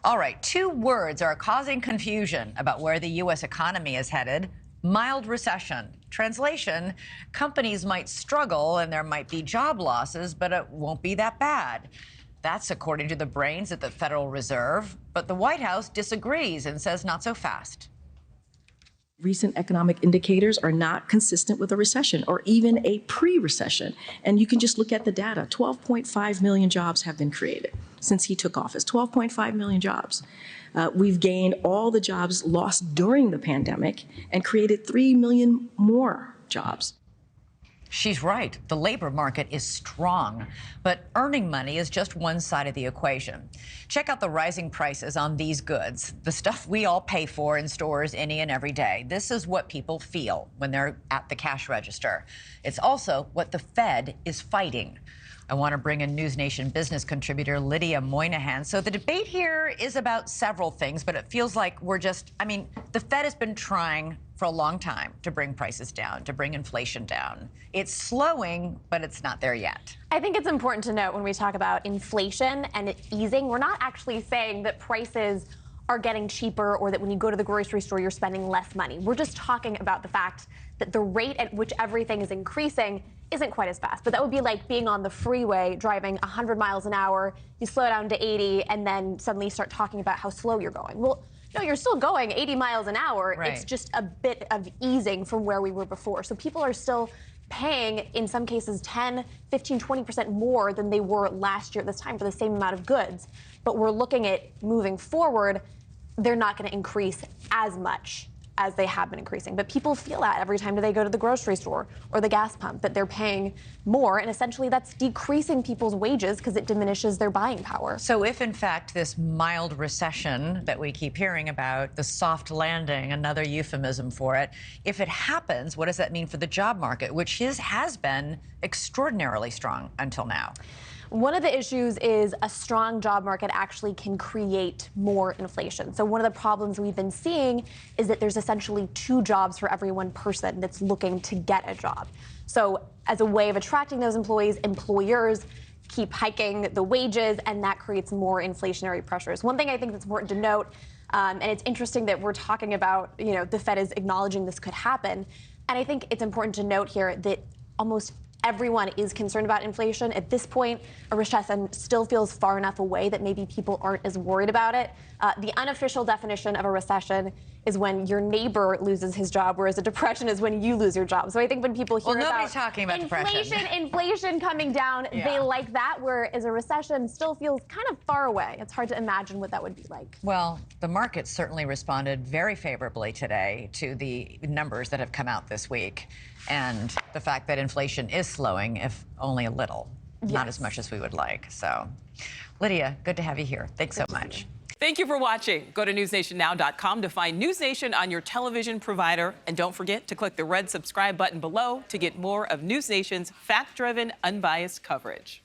All right, two words are causing confusion about where the U.S. economy is headed. Mild recession. Translation, companies might struggle and there might be job losses, but it won't be that bad. That's according to the brains at the Federal Reserve. But the White House disagrees and says not so fast. Recent economic indicators are not consistent with a recession or even a pre-recession. And you can just look at the data. 12.5 million jobs have been created since he took office. 12.5 million jobs. We've gained all the jobs lost during the pandemic and created 3 million more jobs. She's right. The labor market is strong, but earning money is just one side of the equation. Check out the rising prices on these goods, the stuff we all pay for in stores any and every day. This is what people feel when they're at the cash register. It's also what the Fed is fighting. I want to bring in NewsNation business contributor Lydia Moynihan. So the debate here is about several things, but it feels like the Fed has been trying for a long time to bring prices down, to bring inflation down. It's slowing, but it's not there yet. I think it's important to note when we talk about inflation and it easing, we're not actually saying that prices are getting cheaper or that when you go to the grocery store, you're spending less money. We're just talking about the fact that the rate at which everything is increasing isn't quite as fast. But that would be like being on the freeway driving 100 miles an hour, you slow down to 80, and then suddenly start talking about how slow you're going. Well, no, you're still going 80 miles an hour. Right. It's just a bit of easing from where we were before. So people are still paying, in some cases, 10, 15, 20% more than they were last year at this time for the same amount of goods. But we're looking at moving forward, they're not going to increase as much as they have been increasing. But people feel that every time they go to the grocery store or the gas pump, that they're paying more. And essentially that's decreasing people's wages because it diminishes their buying power. So if, in fact, this mild recession that we keep hearing about, the soft landing, another euphemism for it, if it happens, what does that mean for the job market, which has been extraordinarily strong until now? One of the issues is a strong job market actually can create more inflation. So one of the problems we've been seeing is that there's essentially 2 jobs for every 1 person that's looking to get a job. So as a way of attracting those employees, employers keep hiking the wages, and that creates more inflationary pressures. One thing I think that's important to note, and it's interesting that we're talking about, the Fed is acknowledging this could happen. And I think it's important to note here that almost everyone is concerned about inflation. At this point, a recession still feels far enough away that maybe people aren't as worried about it. The unofficial definition of a recession is when your neighbor loses his job, whereas a depression is when you lose your job. So I think when people hear nobody's talking about inflation coming down, they like that, whereas a recession still feels kind of far away. It's hard to imagine what that would be like. Well, the market certainly responded very favorably today to the numbers that have come out this week, and the fact that inflation is slowing, if only a little, not as much as we would like. So, Lydia, good to have you here. Thanks so much. Thank you for watching. Go to newsnationnow.com to find NewsNation on your television provider. And don't forget to click the red subscribe button below to get more of NewsNation's fact-driven, unbiased coverage.